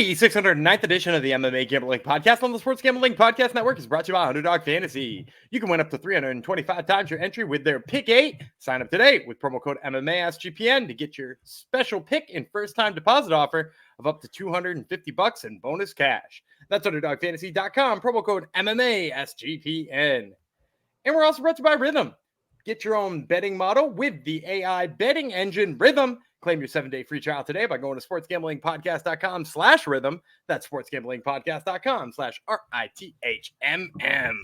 The 609th edition of the MMA Gambling Podcast on the Sports Gambling Podcast Network is brought to you by Underdog Fantasy. You can win up to 325 times your entry with their Pick 8. Sign up today with promo code MMA SGPN to get your special pick and first-time deposit offer of up to $250 in bonus cash. That's UnderdogFantasy.com, promo code MMA SGPN. And we're also brought to you by Rhythm. Get your own betting model with the AI betting engine Rhythm. Claim your 7-day free trial today by going to sportsgamblingpodcast.com/rhythm. That's sportsgamblingpodcast.com/RITHMM.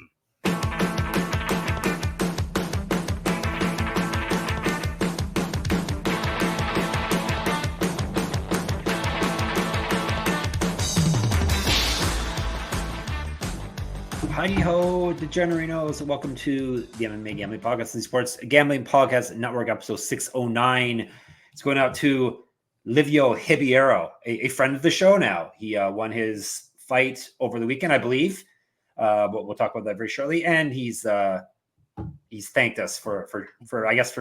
Heidi ho, degenerinos. Welcome to the MMA Gambling Podcast and Sports Gambling Podcast Network, episode 609. It's going out to Livio Hibiero, a friend of the show now. He won his fight over the weekend, I believe. But we'll talk about that very shortly. And he's thanked us for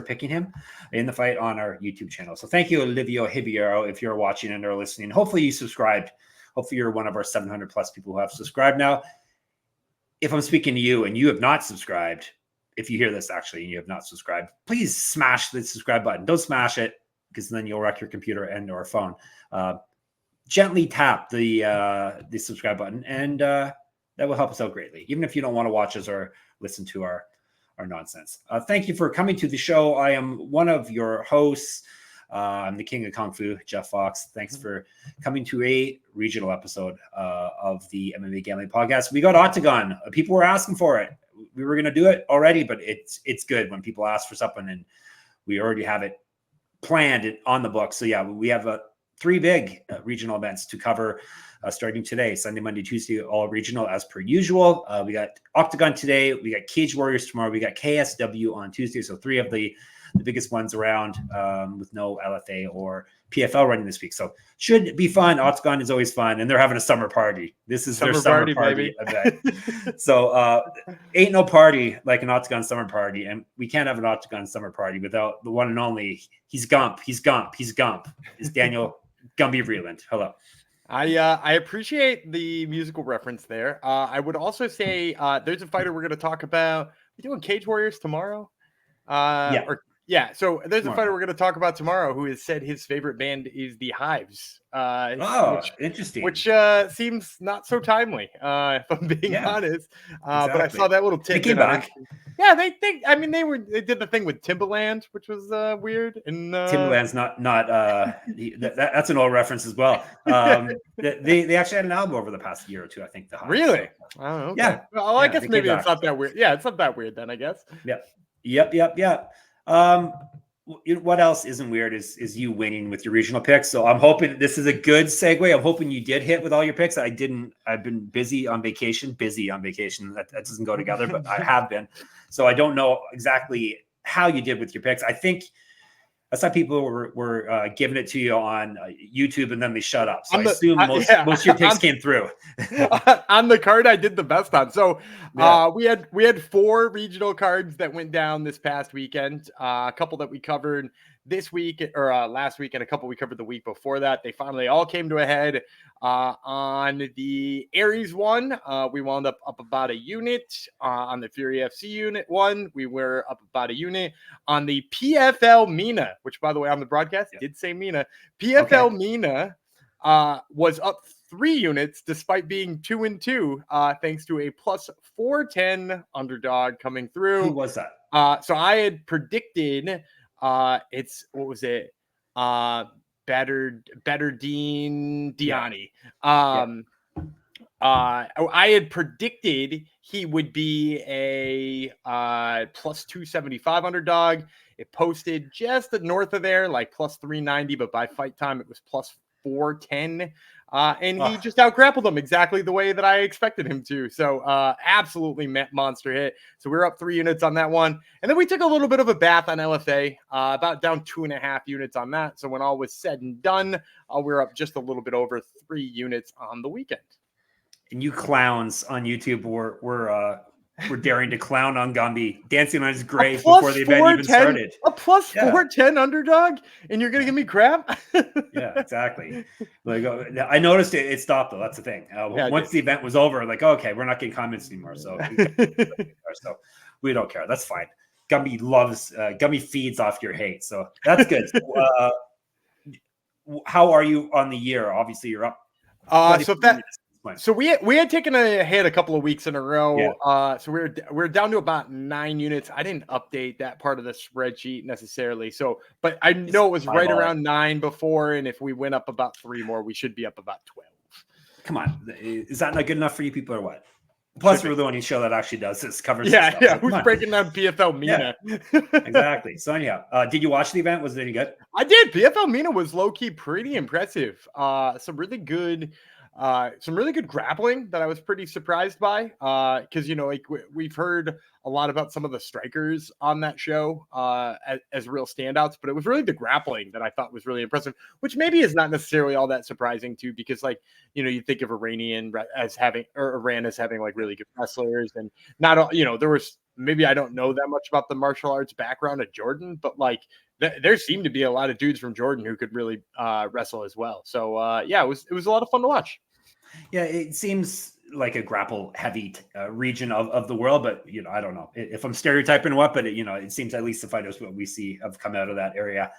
picking him in the fight on our YouTube channel. So thank you, Livio Hibiero, if you're watching and or listening. Hopefully you subscribed. Hopefully you're one of our 700 plus people who have subscribed now. If I'm speaking to you and you have not subscribed, if you hear this actually and you have not subscribed, please smash the subscribe button. Don't smash it, because then you'll wreck your computer and or phone. Gently tap the subscribe button, and that will help us out greatly, even if you don't want to watch us or listen to our nonsense. Thank you for coming to the show. I am one of your hosts. I'm the king of Kung Fu, Jeff Fox. Thanks for coming to a regional episode of the MMA Gambling Podcast. We got Oktagon. People were asking for it. We were going to do it already, but it's good when people ask for something, and we already have it planned on the book. So yeah, we have 3 big regional events to cover starting today, Sunday, Monday, Tuesday, all regional as per usual. We got Oktagon today. We got Cage Warriors tomorrow. We got KSW on Tuesday. So 3 of the biggest ones around with no LFA or PFL running this week. So should be fun. Oktagon is always fun, and they're having a summer party. This is their summer party event. So ain't no party like an Oktagon summer party, and we can't have an Oktagon summer party without the one and only. He's Gump. Is Daniel Gumby Vreeland. Hello. I appreciate the musical reference there. I would also say there's a fighter we're going to talk about. We're doing Cage Warriors tomorrow. So there's a fighter we're going to talk about tomorrow who has said his favorite band is the Hives. Interesting. Which seems not so timely, if I'm being honest. But I saw that little tick. They came back. Yeah, they did the thing with Timbaland, which was weird. And Timbaland's not that's an old reference as well. They actually had an album over the past year or two, I think. The Hives. Really? So. Oh, okay. Yeah. Well, I guess maybe it's not that weird. Yeah, it's not that weird then, I guess. Yep. What else isn't weird is you winning with your regional picks. So I'm hoping this is a good segue. I'm hoping you did hit with all your picks. I didn't. I've been busy on vacation. That doesn't go together, but I have been. So I don't know exactly how you did with your picks. I think I saw people were giving it to you on YouTube, and then they shut up. So I assume most of your picks came through. On the card I did the best on. So we had 4 regional cards that went down this past weekend. A couple that we covered this week or last week, and a couple we covered the week before that. They finally all came to a head. On the Aries one, we wound up about a unit. On the Fury FC unit one, we were up about a unit. On the PFL Mina, which by the way on the broadcast did say Mina. PFL Mina was up 3 units despite being 2-2, thanks to a plus 410 underdog coming through. Who was that? So I had predicted Diani. I had predicted he would be a plus 275 underdog. It posted just north of there, like plus 390, but by fight time it was plus 410. And he just out-grappled him exactly the way that I expected him to. So absolutely monster hit. So we're up 3 units on that one. And then we took a little bit of a bath on LFA, about down 2.5 units on that. So when all was said and done, we're up just a little bit over 3 units on the weekend. And you clowns on YouTube were were daring to clown on Gumby, dancing on his grave before the event even started. A plus 410 underdog, and you're gonna give me crap? Yeah, exactly. Like I noticed it stopped though. That's the thing. Once the event was over, like okay, we're not getting comments anymore, so we don't care. That's fine. Gumby feeds off your hate, so that's good. How are you on the year? Obviously, you're up. So we had taken a hit a couple of weeks in a row. Yeah. So we're down to about 9 units. I didn't update that part of the spreadsheet necessarily. So, but I know it was right around 9 before, and if we went up about 3 more, we should be up about 12. Come on, is that not good enough for you people or what? Plus, we're the only show that actually does this, covers this stuff. Yeah, so who's breaking down PFL Mina? Yeah, exactly. So anyhow, did you watch the event? Was it any good? I did. PFL Mina was low-key pretty impressive. Some really good grappling that I was pretty surprised by. Because like we've heard a lot about some of the strikers on that show as real standouts, but it was really the grappling that I thought was really impressive, which maybe is not necessarily all that surprising too, because you think of Iran as having like really good wrestlers, and not all, there was, maybe I don't know that much about the martial arts background of Jordan, but like there seemed to be a lot of dudes from Jordan who could really wrestle as well. So it was a lot of fun to watch. Yeah, it seems like a grapple heavy region of the world, but I don't know if I'm stereotyping or what, but it seems, at least the fighters what we see have come out of that area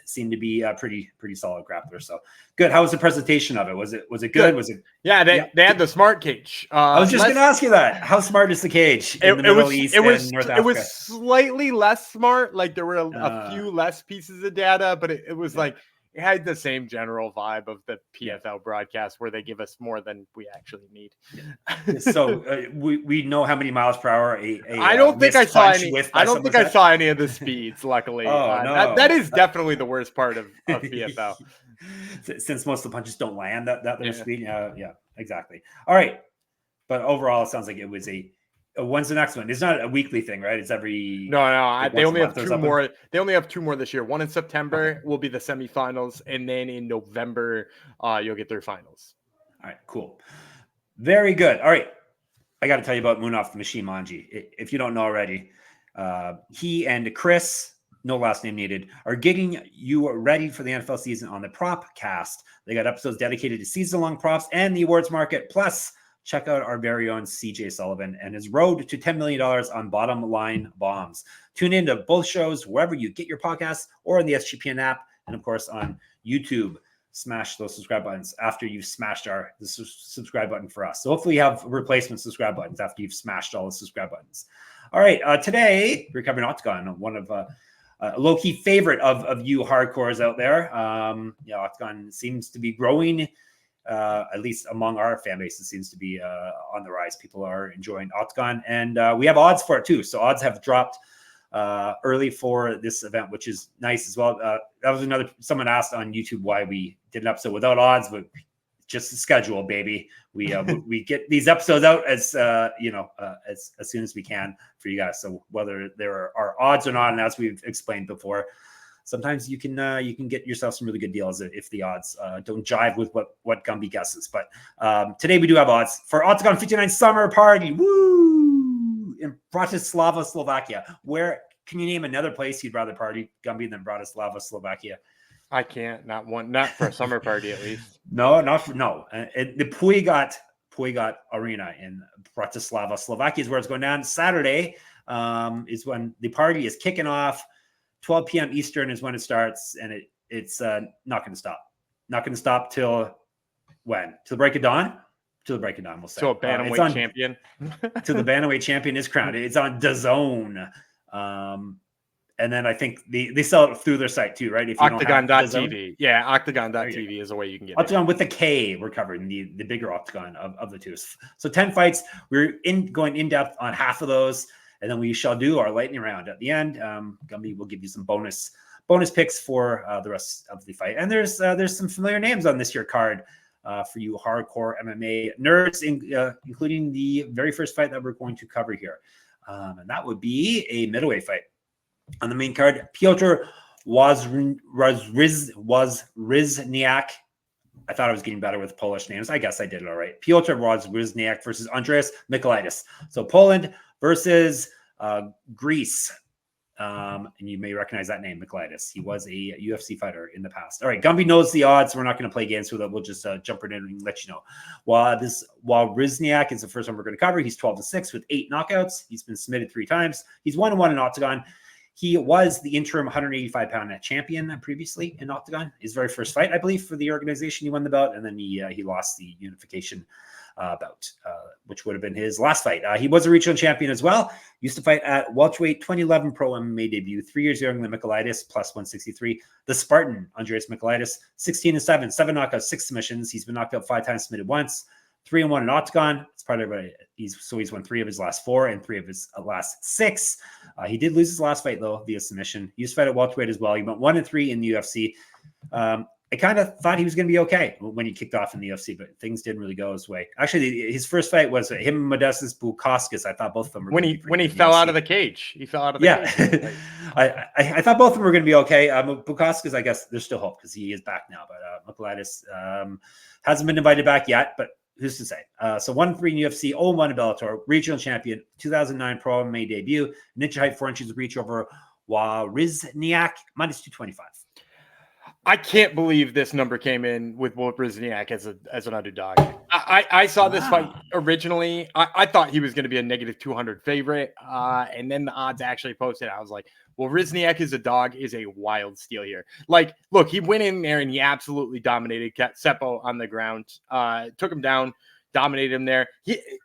seem to be pretty solid grapplers. So good. How was the presentation of it? Was it good? Was it? Yeah, they had the smart cage. I was just going to ask you that. How smart is the cage in the Middle East and North Africa? It was slightly less smart. Like there were a few less pieces of data, but it was like, it had the same general vibe of the PFL broadcast where they give us more than we actually need. So we know how many miles per hour I don't think I saw any. I don't think I saw any of the speeds. Luckily, no. that is definitely the worst part of PFL. Since most of the punches don't land that their speed. Yeah, exactly. All right, but overall, it sounds like it was when's the next one? It's not a weekly thing, right? It's every they only have 2 more. They only have 2 more this year. One in September will be the semifinals, and then in November you'll get their finals. All right, cool, very good. All right, I got to tell you about Munaf the Machine Manji. If you don't know already, he and Chris, no last name needed, are getting you ready for the NFL season on the Prop Cast. They got episodes dedicated to season-long props and the awards market. Plus, check out our very own CJ Sullivan and his road to $10 million on Bottom Line Bombs. Tune in to both shows wherever you get your podcasts, or in the SGPN app, and of course on YouTube. Smash those subscribe buttons after you've smashed the subscribe button for us. So hopefully you have replacement subscribe buttons after you've smashed all the subscribe buttons. All right, today we're covering Oktagon, one of a low-key favorite of you hardcores out there. Oktagon seems to be growing. At least among our fan base, it seems to be on the rise. People are enjoying Oktagon, and we have odds for it too. So odds have dropped early for this event, which is nice as well. That was someone asked on YouTube why we did an episode without odds, but just the schedule, baby. We get these episodes out as soon as we can for you guys. So whether there are odds or not, and as we've explained before, sometimes you can get yourself some really good deals if the odds don't jive with what Gumby guesses. But today we do have odds for Oktagon 59 Summer Party. Woo! In Bratislava, Slovakia. Where can you name another place you'd rather party, Gumby, than Bratislava, Slovakia? I can't. Not for a summer party at least. No. The Puigat Arena in Bratislava, Slovakia is where it's going down. Saturday is when the party is kicking off. 12 p.m. Eastern is when it starts, and it's not going to stop. Not going to stop till when? Till the break of dawn? Till the break of dawn, we'll say. So a bantamweight champion. Till the bantamweight champion is crowned. It's on DAZN. And then I think they sell it through their site too, right? If you Oktagon.tv. Yeah, Oktagon.tv is the way you can get Oktagon with the K. We're covering the bigger Oktagon of the two. So 10 fights. We're going in depth on half of those. And then we shall do our lightning round at the end. Gumby will give you some bonus picks for the rest of the fight. And there's some familiar names on this year card for you hardcore MMA nerds, including the very first fight that we're going to cover here. And that would be a middleweight fight. On the main card, Piotr Wawrzyniak. I thought I was getting better with Polish names. I guess I did it all right. Piotr Wawrzyniak versus Andreas Michailidis. So Poland versus Greece. And you may recognize that name, Michailidis. He was a UFC fighter in the past. All right, Gumby knows the odds. We're not going to play games with it. We'll just jump right in and let you know. While Wawrzyniak is the first one we're going to cover, he's 12-6 with 8 knockouts. He's been submitted 3 times. He's 1-1 in Oktagon. He was the interim 185-pound champion previously in Oktagon. His very first fight, I believe, for the organization. He won the belt, and then he lost the unification bout, which would have been his last fight. He was a regional champion as well. Used to fight at welterweight, 2011 pro MMA debut, 3 years younger than Michailidis, plus 163. The Spartan, Andreas Michailidis, 16-7, 7 knockouts, 6 submissions. He's been knocked out 5 times, submitted once. 3-1 in Oktagon. It's part of he's won 3 of his last 4 and 3 of his last 6. He did lose his last fight though via submission. He used to fight at welterweight as well. He went 1-3 in the UFC. I kind of thought he was going to be okay when he kicked off in the UFC, but things didn't really go his way. Actually, his first fight was him and Modestas Bukauskas. I thought both of them were when he fell out of the cage. He fell out of the cage. I thought both of them were going to be okay. Bukauskas, I guess there's still hope because he is back now, but Michailidis hasn't been invited back yet, but who's to say? So 1-3 in UFC, 0-1 in Bellator, regional champion, 2009 pro MMA debut, inch height, 4 inches of reach over Wawrzyniak, minus 225. I can't believe this number came in with Wawrzyniak as an underdog. I saw this fight originally. I thought he was going to be a negative 200 favorite. And then the odds actually posted. I was like, Wawrzyniak as a dog is a wild steal here. Like, look, he went in there and he absolutely dominated Seppo on the ground, took him down, dominated him there.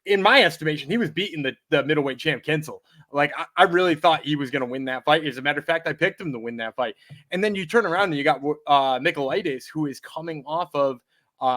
In my estimation, he was beating the middleweight champ Kinsel. Like, I really thought he was going to win that fight. As a matter of fact, I picked him to win that fight. And then you turn around and you got Michailidis, who is coming off of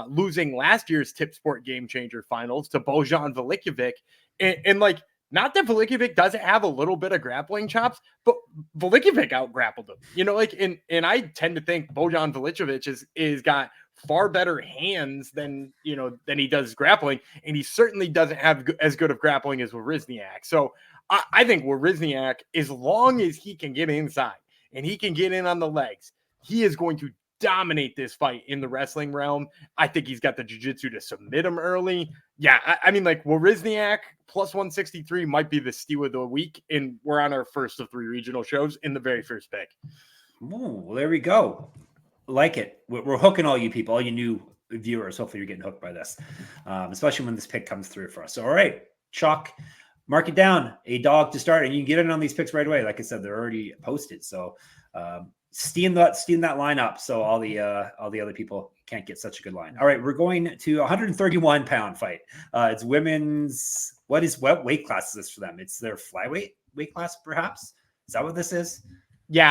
losing last year's Tip Sport Game Changer finals to Bojan Velikjevic. And like, not that Velikjevic doesn't have a little bit of grappling chops, but Velikjevic out-grappled him. You know, like, and I tend to think Bojan Velikjevic is got far better hands than he does grappling, and he certainly doesn't have as good of grappling as Wawrzyniak. So I think Wawrzyniak, as long as he can get inside and he can get in on the legs, he is going to dominate this fight in the wrestling realm. I think he's got the jiu-jitsu to submit him early. Yeah, I mean, like, Wawrzyniak plus 163 might be the steal of the week, and we're on our first of 3 regional shows in the very first pick. Oh, well, there we go. Like it. We're hooking all you people, all you new viewers. Hopefully you're getting hooked by this, especially when this pick comes through for us. So, all right, Chalk, mark it down. A dog to start, and you can get in on these picks right away. Like I said, they're already posted. So steam that line up so all the other people can't get such a good line. All right, we're going to 131-pound fight. It's women's. What weight class is this for them? It's their flyweight weight class, perhaps. Is that what this is? Yeah,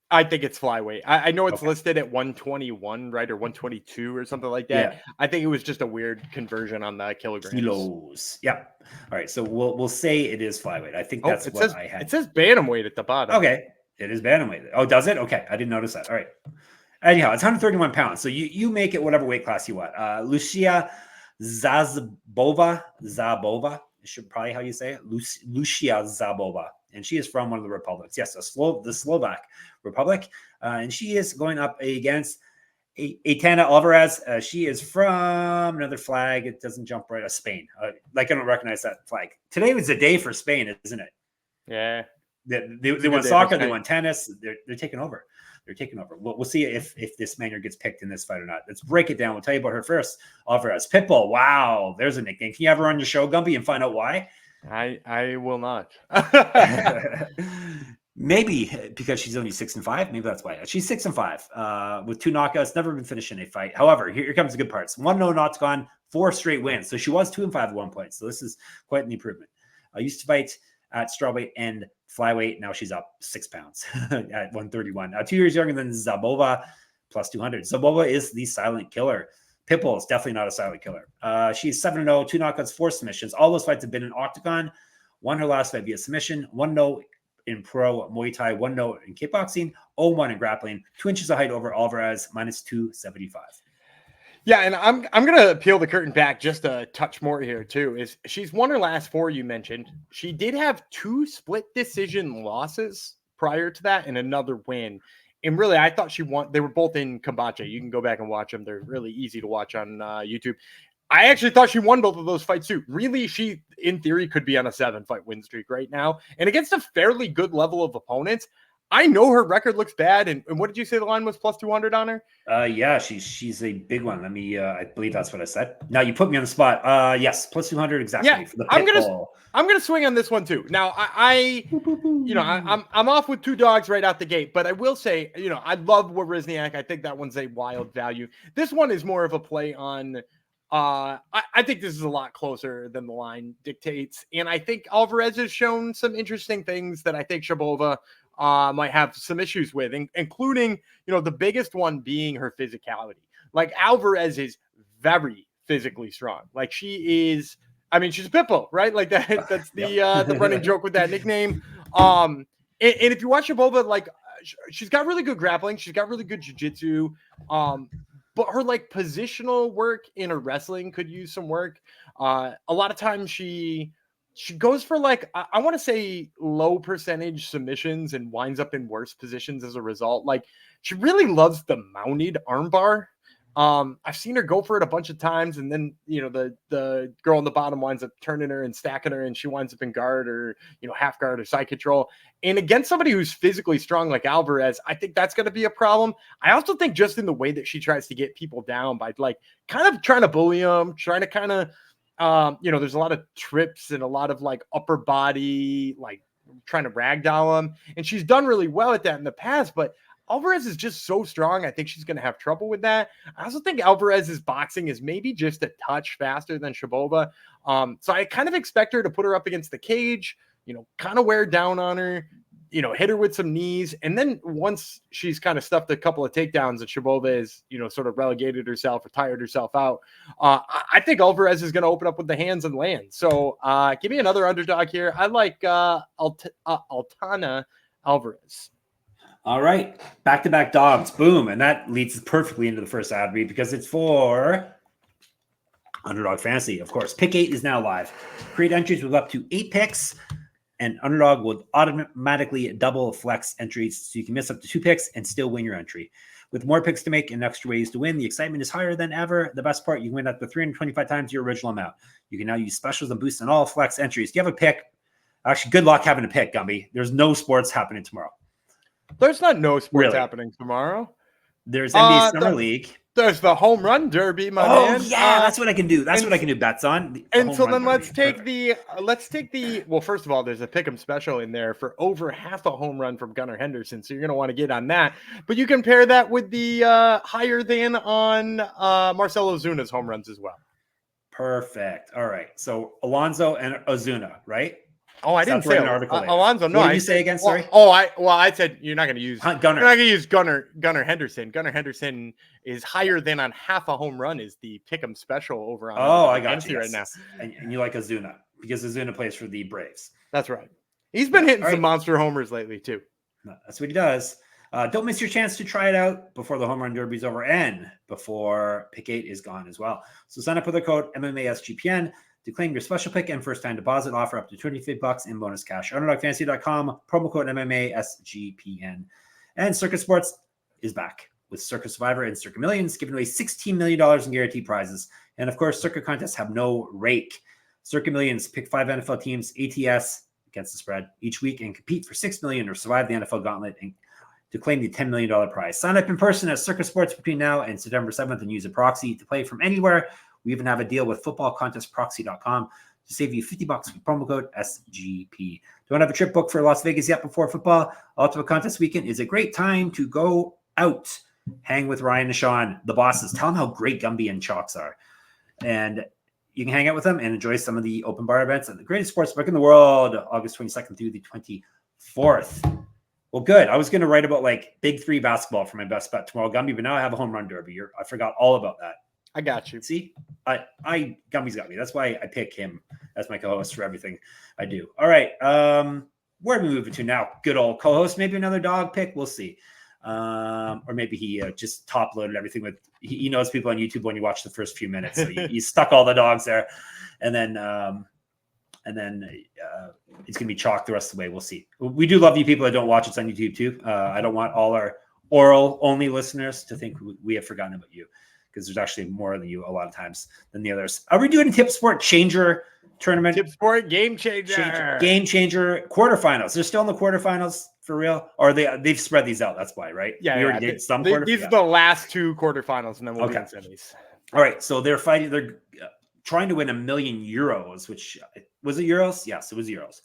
I think it's flyweight. I know it's listed at 121, right? Or 122 or something like that. Yeah. I think it was just a weird conversion on the kilograms. Kilos. Yep. All right. So we'll say it is flyweight. I think that's what I had. It says bantamweight at the bottom. Okay. It is bantamweight. Oh, does it? Okay. I didn't notice that. All right. Anyhow, it's 131 pounds. So you make it whatever weight class you want. Lucia Szabová. It should probably how you say it. Lucia Szabová. And she is from one of the republics. Yes, the Slovak Republic. And she is going up against Aitana Álvarez. She is from another flag. It doesn't jump right. Spain. Like, I don't recognize that flag. Today was a day for Spain, isn't it? Yeah. They won soccer. They won tennis. They're taking over. They're taking over. We'll see if this Spaniard gets picked in this fight or not. Let's break it down. We'll tell you about her first. Álvarez. Pitbull. Wow. There's a nickname. Can you have her on your show, Gumby, and find out why? I will not. Maybe because she's only 6-5. Maybe that's why. She's 6-5 with 2 knockouts. Never been finished in a fight. However, here comes the good parts. 1-0 Oktagon, 4 straight wins. So she was 2-5 at one point. So this is quite an improvement. I used to fight at strawweight and flyweight. Now she's up 6 pounds at 131. 2 years younger than Szabová, plus 200. Szabová is the silent killer. Pitbull is definitely not a silent killer. She's 7-0, 2 knockouts, 4 submissions. All those fights have been in Oktagon. Won her last fight via submission. 1-0 in pro Muay Thai. 1-0 in kickboxing. 0-1 in grappling. 2 inches of height over Álvarez, minus 275. Yeah, and I'm gonna peel the curtain back just a touch more here too. Is she's won her last 4 you mentioned. She did have 2 split decision losses prior to that and another win. And really, I thought she won. They were both in Kombache. You can go back and watch them. They're really easy to watch on YouTube. I actually thought she won both of those fights too. Really, she, in theory, could be on a 7-fight win streak right now. And against a fairly good level of opponents. I know her record looks bad. And what did you say the line was, plus 200 on her? Yeah, she's a big one. Let me, I believe that's what I said. Now you put me on the spot. Yes, plus 200 exactly. Yeah, for the I'm gonna swing on this one too. Now I'm off with 2 dogs right out the gate, but I will say, I love Wawrzyniak. I think that one's a wild value. This one is more of a play on. I think this is a lot closer than the line dictates, and I think Álvarez has shown some interesting things that I think Szabová might have some issues with, including, the biggest one being her physicality. Like Álvarez is very physically strong. Like she is, I mean, she's a pit bull, right? Like that's the running joke with that nickname. And if you watch Szabová, like she's got really good grappling. She's got really good jiu-jitsu. But her like positional work in her wrestling could use some work. A lot of times she goes for like, I want to say low percentage submissions and winds up in worse positions as a result. Like she really loves the mounted armbar. I've seen her go for it a bunch of times, and then the girl on the bottom winds up turning her and stacking her, and she winds up in guard or half guard or side control. And against somebody who's physically strong like Álvarez, I think that's going to be a problem. I also think just in the way that she tries to get people down by like kind of trying to bully them, trying to kind of there's a lot of trips and a lot of like upper body, like trying to ragdoll them, and she's done really well at that in the past, but Álvarez is just so strong. I think she's going to have trouble with that. I also think Álvarez's boxing is maybe just a touch faster than Szabová. So I kind of expect her to put her up against the cage, kind of wear down on her, hit her with some knees. And then once she's kind of stuffed a couple of takedowns and Szabová is, sort of relegated herself or tired herself out, I think Álvarez is going to open up with the hands and land. So give me another underdog here. I like Aitana Álvarez. All right, back-to-back dogs, boom, and that leads perfectly into the first ad read because it's for Underdog Fantasy, of course. Pick 8 is now live. Create entries with up to 8 picks, and Underdog will automatically double flex entries, so you can miss up to 2 picks and still win your entry. With more picks to make and extra ways to win, the excitement is higher than ever. The best part, you can win up to 325 times your original amount. You can now use specials and boosts on all flex entries. Do you have a pick? Actually, good luck having a pick, Gumby. There's no sports happening tomorrow. There's not no sports happening tomorrow. There's NBA Summer League. There's the home run derby, my man. Oh yeah, that's what I can do. That's what I can do bets on. And so then let's take the well, first of all, there's a pick'em special in there for over half a home run from Gunnar Henderson. So you're gonna want to get on that. But you can pair that with the higher than on Marcell Ozuna's home runs as well. Perfect. All right. So Alonso and Ozuna, right? Oh, I didn't say an article. Alonso. No, what did you say again? Sorry. I said you're not going to use Gunnar. You're not going to use Gunnar Henderson. Gunnar Henderson is higher than on half a home run. Is the pick'em special over on? I got you right now. And you like Ozuna because Ozuna plays for the Braves. That's right. He's been hitting some monster homers lately too. No, that's what he does. Don't miss your chance to try it out before the home run derby is over and before pick 8 is gone as well. So sign up with the code MMASGPN. To claim your special pick and first-time deposit offer up to $25 in bonus cash. UnderdogFantasy.com, promo code MMASGPN. And Circus Sports is back with Circus Survivor and Circa Millions, giving away $16 million in guaranteed prizes. And, of course, Circa contests have no rake. Circa Millions, pick 5 NFL teams, ATS, against the spread, each week and compete for $6 million or survive the NFL gauntlet and to claim the $10 million prize. Sign up in person at Circus Sports between now and September 7th and use a proxy to play from anywhere. We even have a deal with footballcontestproxy.com to save you $50 with promo code SGP. Don't have a trip booked for Las Vegas yet before football? Ultimate Contest Weekend is a great time to go out, hang with Ryan and Sean, the bosses. Tell them how great Gumby and Chalks are. And you can hang out with them and enjoy some of the open bar events at the greatest sports book in the world, August 22nd through the 24th. Well, good. I was going to write about like Big 3 basketball for my best bet tomorrow, Gumby, but now I have a home run derby. I forgot all about that. I got you. See, Gumby's got me. That's why I pick him as my co-host for everything I do. All right. Where are we moving to now? Good old co-host. Maybe another dog pick. We'll see. Or maybe he just top loaded everything with, he knows people on YouTube when you watch the first few minutes. So he stuck all the dogs there. And then it's going to be chalk the rest of the way. We'll see. We do love you people that don't watch us on YouTube too. I don't want all our oral only listeners to think we have forgotten about you, because there's actually more than you a lot of times than the others. Are we doing Tip Sport Changer tournament? Tip Sport Game Changer. Game Changer quarterfinals. They're still in the quarterfinals for real? Or they've spread these out, that's why, right? Yeah, we already did some these are the last 2 quarterfinals, and then we'll be in semis. All right, so they're fighting. They're trying to win €1 million, which was it euros? Yes, it was euros.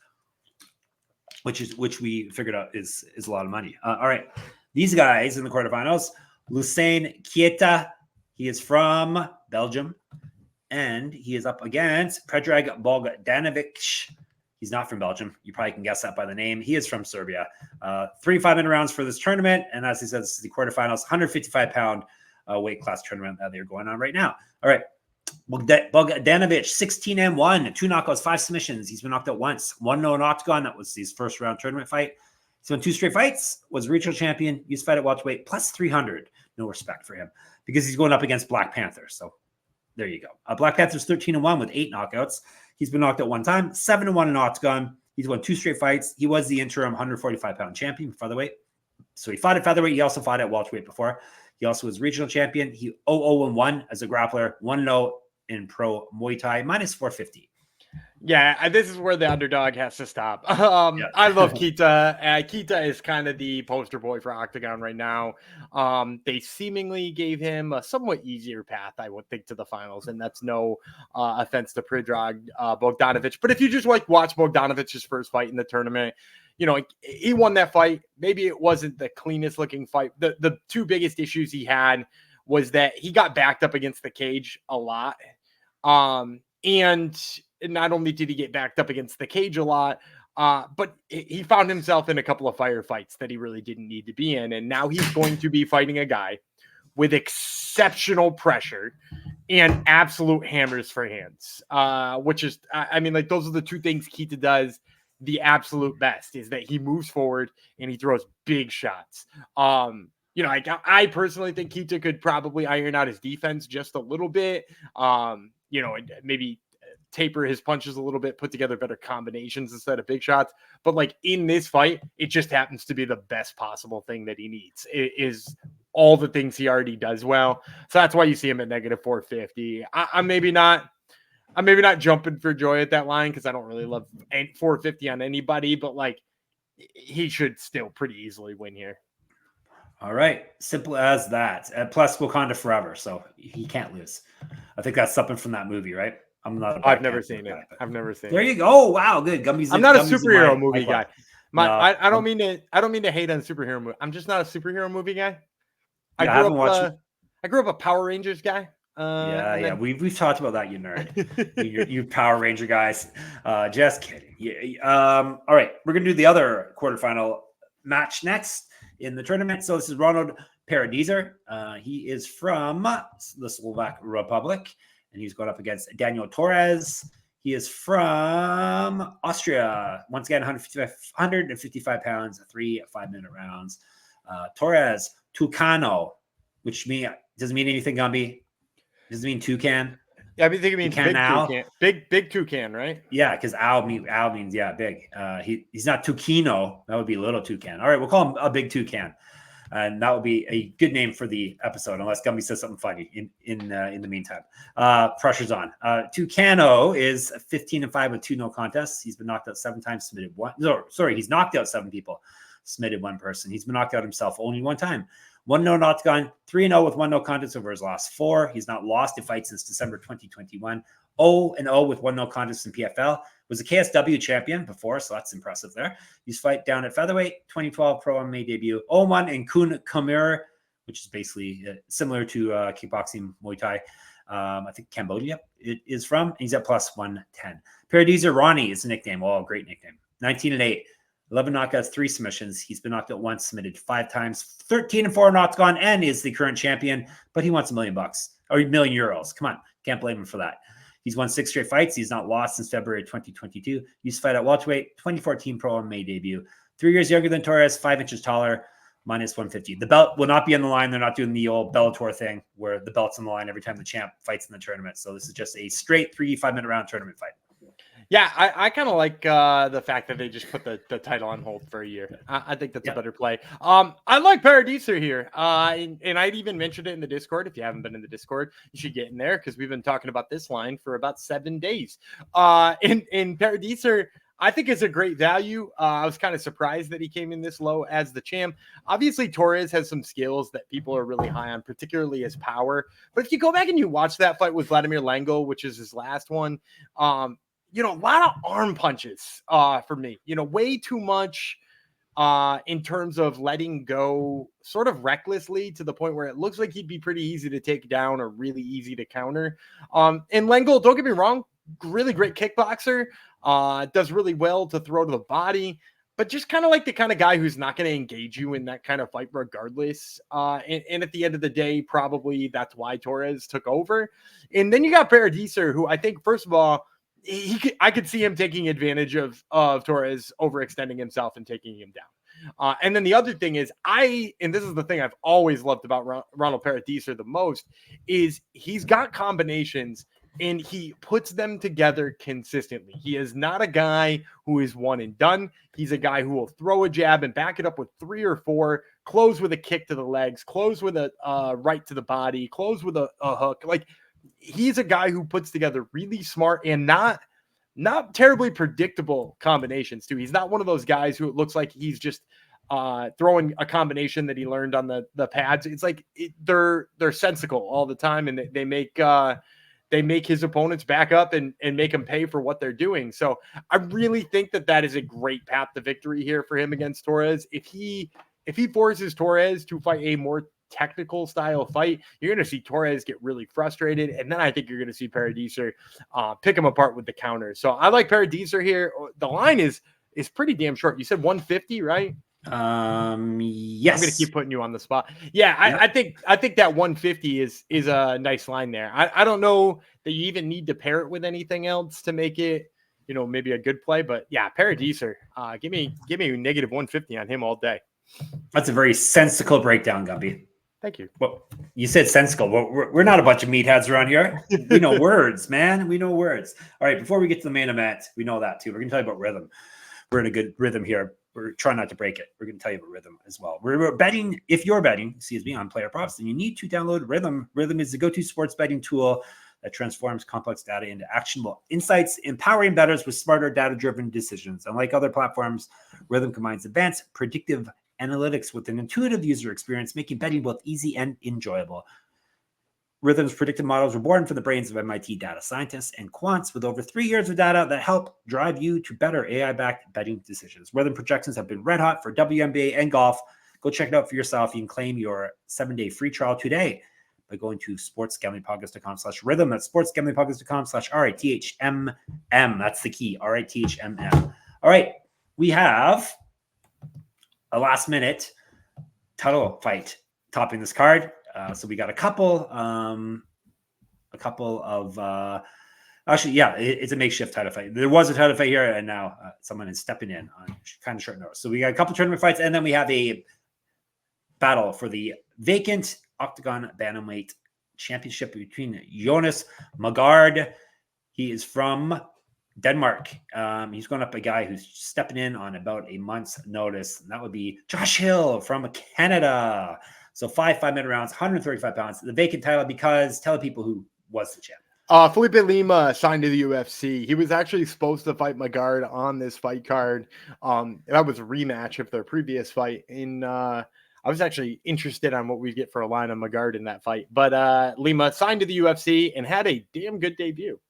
Which we figured out is a lot of money. All right, these guys in the quarterfinals: Losene, Keita. He is from Belgium, and he is up against Predrag Bogdanović. He's not from Belgium. You probably can guess that by the name. He is from Serbia. 3 5-minute rounds for this tournament, and as he said, this is the quarterfinals, 155-pound weight class tournament that they're going on right now. All right. Bogdanović, 16-1, 2 knockouts, 5 submissions. He's been knocked out once. 1-0 in Octagon. That was his first round tournament fight. He's won 2 straight fights, was regional champion, used to fight at welterweight, plus 300. No respect for him because he's going up against Black Panther. So there you go. Black Panther's 13-1 with 8 knockouts. He's been knocked out 1 time, 7-1 in Octagon. He's won 2 straight fights. He was the interim 145-pound champion for featherweight. So he fought at featherweight. He also fought at welterweight before. He also was regional champion. He 0-0-1 as a grappler, 1-0 in pro Muay Thai, minus 450. Yeah, this is where the underdog has to stop. I love Keita. Keita is kind of the poster boy for Octagon right now. They seemingly gave him a somewhat easier path, I would think, to the finals, and that's no offense to Predrag Bogdanović. But if you just watch Bogdanovic's first fight in the tournament, he won that fight. Maybe it wasn't the cleanest looking fight. The 2 biggest issues he had was that he got backed up against the cage a lot. And not only did he get backed up against the cage a lot, but he found himself in a couple of firefights that he really didn't need to be in. And now he's going to be fighting a guy with exceptional pressure and absolute hammers for hands, which is, those are the 2 things Keita does the absolute best, is that he moves forward and he throws big shots. I personally think Keita could probably iron out his defense just a little bit. Maybe taper his punches a little bit, put together better combinations instead of big shots. But in this fight, it just happens to be the best possible thing that he needs. It is all the things he already does well. So that's why you see him at negative 450. I'm maybe not jumping for joy at that line because I don't really love 450 on anybody, but he should still pretty easily win here. All right. Simple as that. Plus Wakanda forever. So he can't lose. I think that's something from that movie, right? I've never seen it. I've never seen it. There you go. Oh, wow. Good. I'm not a superhero movie guy. I don't mean to hate on superhero movie. I'm just not a superhero movie guy. I grew up a Power Rangers guy. We've talked about that, you nerd. you Power Ranger guys. Just kidding. Yeah. All right. We're going to do the other quarterfinal match next in the tournament. So this is Ronald Paradeiser. He is from the Slovak Republic, and he's going up against Daniel Torres. He is from Austria. Once again, 155 pounds, 3 5-minute rounds. Torres, Tucano, which doesn't mean anything, Gumby. Does it mean toucan? Yeah, I think it means big toucan. Big toucan, right? Yeah, because owl means big. He's not Tukino. That would be little toucan. All right, we'll call him a big toucan. And that would be a good name for the episode, unless Gumby says something funny in the meantime. Pressure's on. Tucano is 15-5 with 2 no contests. He's been knocked out 7 times, submitted 1. No, sorry, he's knocked out 7 people, submitted 1 person. He's been knocked out himself only 1 time. 1-0 in Octagon, 3-0 with 1 no contest over his last 4. He's not lost a fight since December 2021. 0-0 with 1 no contest in PFL. Was a KSW champion before, so that's impressive there. He's fight down at featherweight, 2012 pro MMA debut. 0-1 in Kun Khmer, which is basically similar to kickboxing Muay Thai. I think Cambodia it is from. He's at plus 110. Paradeiser Ronnie is the nickname. Oh, great nickname. 19-8. 11 knockouts, 3 submissions. He's been knocked out once, submitted 5 times, 13-4 in Octagon, and is the current champion. But he wants $1 million or €1 million. Come on, can't blame him for that. He's won 6 straight fights. He's not lost since February 2022. Used to fight at welterweight, 2014 pro MMA debut. 3 years younger than Torres, 5 inches taller, minus 150. The belt will not be on the line. They're not doing the old Bellator thing where the belt's on the line every time the champ fights in the tournament. So this is just a straight 3 5-minute round tournament fight. Yeah, I kind of like the fact that they just put the title on hold for a year. I think that's a better play. I like Paradeiser here. And I'd even mentioned it in the Discord. If you haven't been in the Discord, you should get in there because we've been talking about this line for about 7 days. In Paradeiser, I think it's a great value. I was kind of surprised that he came in this low as the champ. Obviously, Torres has some skills that people are really high on, particularly his power. But if you go back and you watch that fight with Vladimir Lango, which is his last one, a lot of arm punches for me, way too much in terms of letting go sort of recklessly to the point where it looks like he'd be pretty easy to take down or really easy to counter. And Lengel, don't get me wrong, really great kickboxer, does really well to throw to the body, but just kind of like the kind of guy who's not going to engage you in that kind of fight regardless. And at the end of the day, probably that's why Torres took over. And then you got Paradeiser, who I think, first of all, I could see him taking advantage of Torres overextending himself and taking him down. And then the other thing is and this is the thing I've always loved about Ronald Paradeiser the most, is he's got combinations and he puts them together consistently. He is not a guy who is one and done. He's a guy who will throw a jab and back it up with 3 or 4, close with a kick to the legs, close with a right to the body, close with a hook. Like, he's a guy who puts together really smart and not terribly predictable combinations too. He's not one of those guys who it looks like he's just throwing a combination that he learned on the pads. It's like they're sensical all the time, and they make his opponents back up and make him pay for what they're doing. So I really think that is a great path to victory here for him against Torres. If he forces Torres to fight a more technical style fight, you're going to see Torres get really frustrated, and then I think you're going to see Paradeiser pick him apart with the counters. So I like Paradeiser here. The line is pretty damn short. You said 150, right? Yes. I'm going to keep putting you on the spot. Yeah, I think that 150 is a nice line there. I don't know that you even need to pair it with anything else to make it, maybe a good play, but yeah, Paradeiser, give me negative 150 on him all day. That's a very sensical breakdown, Gumby. Thank you. Well, you said sensical. We're not a bunch of meatheads around here. We know words, man. We know words. All right, before we get to the main event, we know that too. We're going to tell you about rhythm. We're in a good rhythm here. We're trying not to break it. We're going to tell you about rhythm as well. We're betting. If you're betting, on player props, then you need to download Rhythm. Rhythm is the go-to sports betting tool that transforms complex data into actionable insights, empowering bettors with smarter data-driven decisions. Unlike other platforms, Rhythm combines advanced predictive analytics with an intuitive user experience, making betting both easy and enjoyable. Rhythm's predictive models were born from the brains of MIT data scientists and quants with over 3 years of data that help drive you to better AI-backed betting decisions. Rhythm projections have been red hot for WNBA and golf. Go check it out for yourself. You can claim your 7-day free trial today by going to sportsgamblingpodcast.com/rhythm. That's sportsgamblingpodcast.com/RITHMM. That's the key, RITHMM. All right, we have a last minute title fight topping this card. So we got a couple of actually, yeah, it's a makeshift title fight. There was a title fight here, and now someone is stepping in on kind of short notice. So we got a couple tournament fights, and then we have a battle for the vacant Oktagon Bantamweight Championship between Jonas Mågård. He is from Denmark. He's going up a guy who's stepping in on about a month's notice, and that would be Josh Hill from Canada. So 5-minute rounds, 135 pounds. The vacant title, because tell people who was the champ. Felipe Lima signed to the UFC. He was actually supposed to fight Mågård on this fight card. That was a rematch of their previous fight. I was actually interested on what we get for a line on Mågård in that fight. But Lima signed to the UFC and had a damn good debut.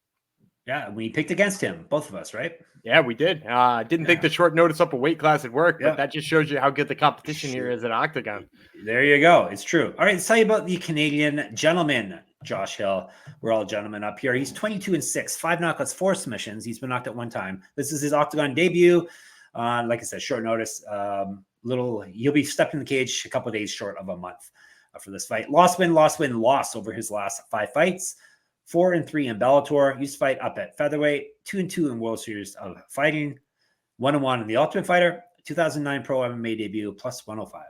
Yeah, we picked against him, both of us, right? Yeah, we did. Didn't think the short notice up a weight class would work, but that just shows you how good the competition here is at Oktagon. There you go. It's true. All right, let's tell you about the Canadian gentleman, Josh Hill. We're all gentlemen up here. He's 22-6, 5 knockouts, 4 submissions. He's been knocked out 1 time. This is his Oktagon debut. Like I said, short notice. He'll be stepping in the cage a couple of days short of a month for this fight. Loss over his last 5 fights. 4-3 in Bellator. Used to fight up at featherweight. 2-2 in World Series of Fighting. 1-1 in the Ultimate Fighter. 2009 Pro MMA debut plus 105.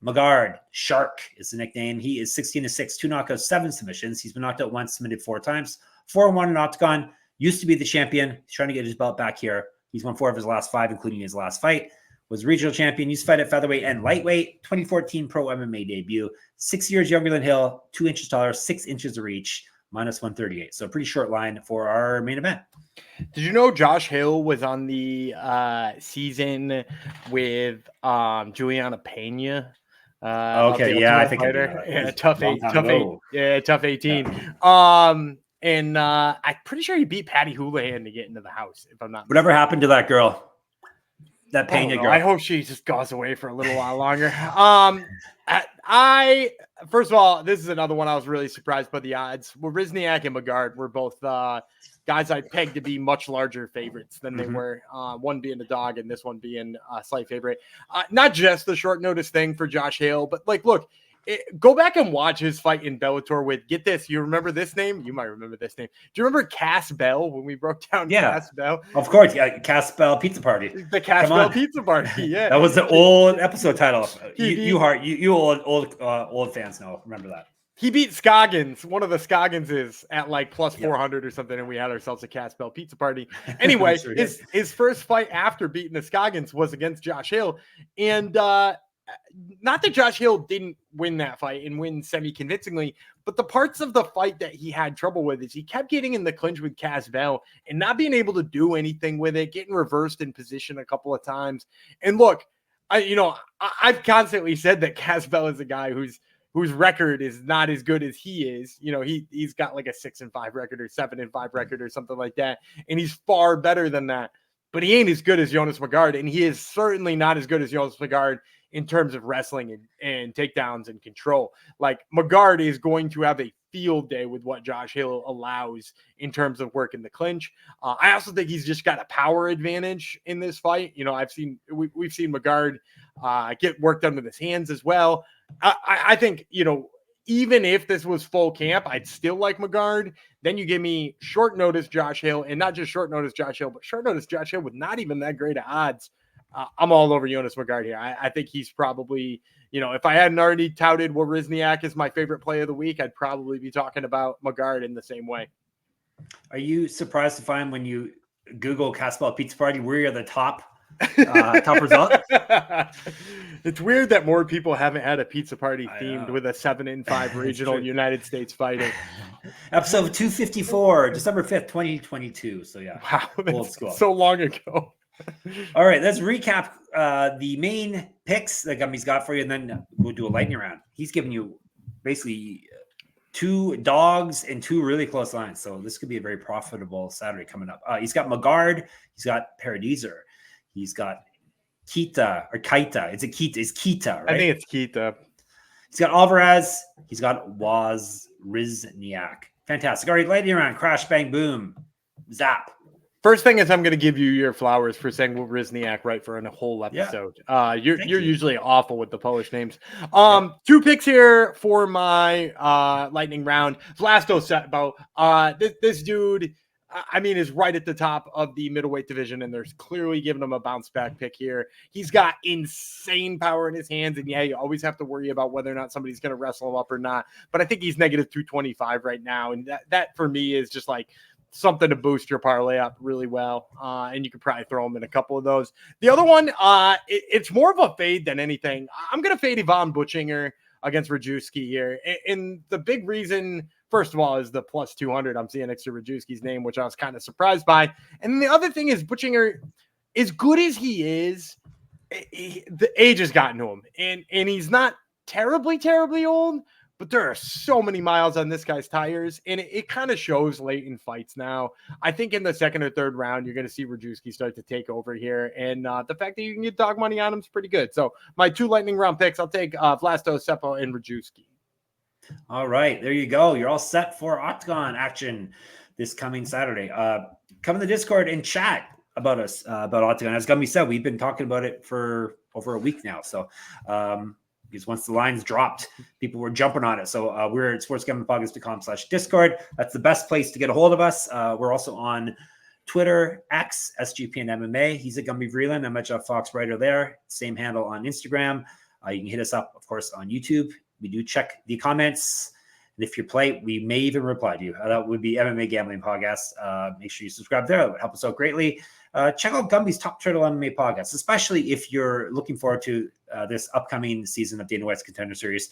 Mågård, Shark is the nickname. He is 16-6, 2 knockouts, 7 submissions. He's been knocked out once, submitted 4 times. 4-1 in Oktagon. used to be the champion. He's trying to get his belt back here. He's won 4 of his last 5, including his last fight. Was regional champion. Used to fight at featherweight and lightweight. 2014 pro MMA debut. 6 years younger than Hill. 2 inches taller. 6 inches of reach. Minus 138. So a pretty short line for our main event. Did you know Josh Hill was on the season with Juliana Pena? Okay, yeah, I think tough 18. And I'm pretty sure he beat Patty Houlihan to get into the house, if I'm not mistaken. Whatever happened to that girl? That Pena girl. I hope she just goes away for a little while longer. First of all, this is another one I was really surprised by the odds. Wawrzyniak and Mågård were both guys I pegged to be much larger favorites than they were. One being a dog and this one being a slight favorite. Not just the short notice thing for Josh Hill, but like, look, go back and watch his fight in Bellator with, get this, you remember this name? You might remember this name. Do you remember Cass Bell when we broke down Cass Bell? Of course, yeah, Cass Bell Pizza Party. The Cass Bell Pizza Party, yeah. That was the old episode title. You old fans know, remember that. He beat Scoggins, one of the Scogginses, at like plus 400 or something, and we had ourselves a Cass Bell Pizza Party. Anyway, his first fight after beating the Scoggins was against Josh Hill, and not that Josh Hill didn't win that fight and win semi-convincingly, but the parts of the fight that he had trouble with is he kept getting in the clinch with Cass Bell and not being able to do anything with it, getting reversed in position a couple of times. And look, I've constantly said that Cass Bell is a guy whose record is not as good as he is. You know, he's got like a 6-5 record or 7-5 record or something like that. And he's far better than that, but he ain't as good as Jonas Mågård. And he is certainly not as good as Jonas Mågård in terms of wrestling and takedowns and control. Like, Mågård is going to have a field day with what Josh Hill allows in terms of work in the clinch. I also think he's just got a power advantage in this fight. You know, we've seen Mågård get work done with his hands as well. I think, you know, even if this was full camp, I'd still like Mågård. Then you give me short notice Josh Hill, and not just short notice Josh Hill, but short notice Josh Hill with not even that great of odds. I'm all over Jonas Mågård here. I think he's probably, you know, if I hadn't already touted Wawrzyniak as my favorite play of the week, I'd probably be talking about Mågård in the same way. Are you surprised to find when you Google Cass Bell Pizza Party, we are the top result? It's weird that more people haven't had a pizza party themed with a 7-5 regional United States fighting. Episode 254, December 5th, 2022. So yeah, wow, old school. So long ago. All right, let's recap the main picks that Gummy's got for you, and then we'll do a lightning round. He's giving you basically 2 dogs and 2 really close lines, so this could be a very profitable Saturday coming up. He's got Mågård, he's got Paradeiser, he's got Keita. Is it Keita? It's Keita, right? I think it's Keita. He's got Álvarez, he's got Wawrzyniak. Fantastic. All right, lightning round, crash, bang, boom, zap. First thing is I'm going to give you your flowers for saying Wawrzyniak right for a whole episode. Yeah. You're usually awful with the Polish names. 2 picks here for my lightning round. Vlasto Setbo. This dude, I mean, is right at the top of the middleweight division, and there's clearly giving him a bounce back pick here. He's got insane power in his hands, and yeah, you always have to worry about whether or not somebody's going to wrestle him up or not. But I think he's negative 225 right now, and that for me is just like something to boost your parlay up really well. And you could probably throw him in a couple of those. The other one, it's more of a fade than anything. I'm going to fade Ivan Buchinger against Rajewski here. And the big reason, first of all, is the plus 200 I'm seeing next to Rajewski's name, which I was kind of surprised by. And the other thing is Buchinger, as good as he is, the age has gotten to him. And he's not terribly old, but there are so many miles on this guy's tires, and it kind of shows late in fights now. I think in the second or third round, you're going to see Rajewski start to take over here, and the fact that you can get dog money on him is pretty good. So my 2 lightning round picks, I'll take Vlasto, Seppo, and Rajewski. All right, there you go. You're all set for Oktagon action this coming Saturday. Come in the Discord and chat about us, about Oktagon. As Gummy said, we've been talking about it for over a week now, so because once the lines dropped, people were jumping on it. So we're at sportsgamblingpodcast.com/Discord. That's the best place to get a hold of us. We're also on Twitter, X, SGPN MMA. He's at Gumby Vreeland. I'm at Jeff Fox Writer there. Same handle on Instagram. You can hit us up, of course, on YouTube. We do check the comments And if you play, we may even reply to you. That would be MMA Gambling Podcast. Make sure you subscribe there. That would help us out greatly. Check out Gumby's Top Turtle MMA Podcast, especially if you're looking forward to this upcoming season of Dana White's Contender Series.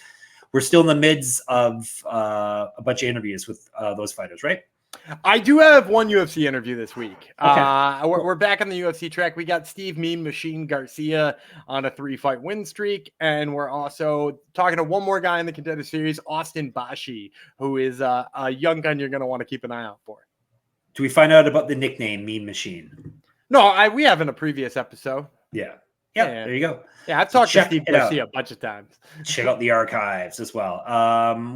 We're still in the midst of a bunch of interviews with those fighters, right? I do have one UFC interview this week. Okay. We're back on the UFC track. We got Steve Mean Machine Garcia on a 3-fight win streak. And we're also talking to one more guy in the Contender Series, Austin Bashi, who is a young gun you're going to want to keep an eye out for. Do we find out about the nickname Mean Machine? No, we have in a previous episode. Yeah. There you go. Yeah, I've talked to Steve Garcia a bunch of times. Check out the archives as well.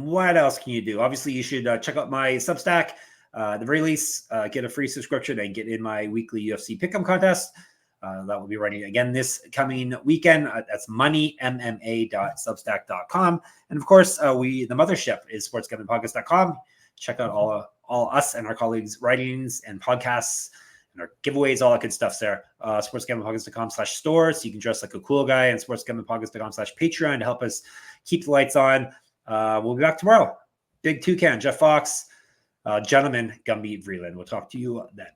What else can you do? Obviously, you should check out my Substack. At the very least, get a free subscription and get in my weekly UFC Pick'em contest. That will be running again this coming weekend. That's moneymma.substack.com. And of course, the mothership is sportsgamblingpodcast.com. Check out all us and our colleagues' writings and podcasts and our giveaways, all that good stuff's there. Sportsgamblingpodcast.com/store. So you can dress like a cool guy, and sportsgamblingpodcast.com/Patreon to help us keep the lights on. We'll be back tomorrow. Big Toucan, Jeff Fox. Gentlemen, Gumby Vreeland. We'll talk to you then.